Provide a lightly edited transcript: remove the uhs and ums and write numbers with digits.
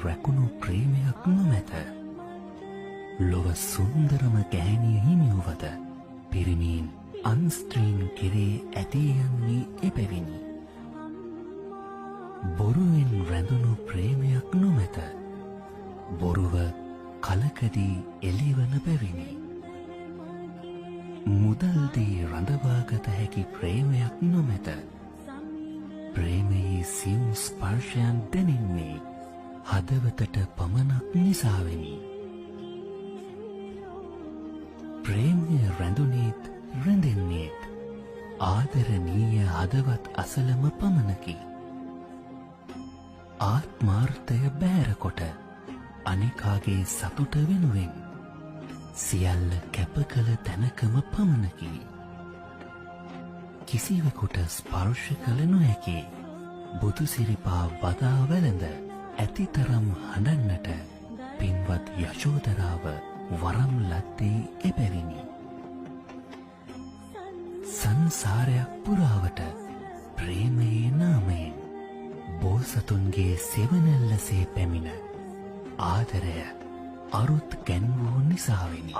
රැකුණු ප්‍රේමයක් නොමැත. ලොව සුන්දරම ගෑණිය හිමිවුවද පිරිමීන් අන් ස්ත්‍රීන් කෙරේ ඇදී යන්නේ එබැවිනි. බොරුවෙන් රැඳුණු ප්‍රේමයක් නොමැත. බොරුව කලකදී එළිවන බැවිනි. මුදල්දී රඳවාගත හැකි ප්‍රේමයක් නොමැත. ප්‍රේමයේ සියුම් ස්පර්ශයන් දැනෙන්නේ හදවතට පමණක් නිසාවෙනි. ප්‍රේමය රැඳුනේත් රැඳෙන්නේත් ආදරණීය හදවත් අසලම පමණකි. ආත්මාර්ථය බෑරකොට අනිකාගේ සතුට වෙනුවෙන් සියල්ල කැප කළ තැනකම පමණකි. කිසිවෙකුට ස්පර්ශ කළ නොහැකි බුදුසිරිපා වදා වැළඳ ඇතිතරම් හඬන්නට පින්වත් යශෝදරාව වරම් ලද්දේ එබැවිනි. සංසාරයක් පුරාවට ප්‍රේමයේ නාමයෙන් බෝසතුන්ගේ සෙවණැල්ලසේ පැමිණ ආදරය අරුත් ගැන්වූ නිසාවෙනි.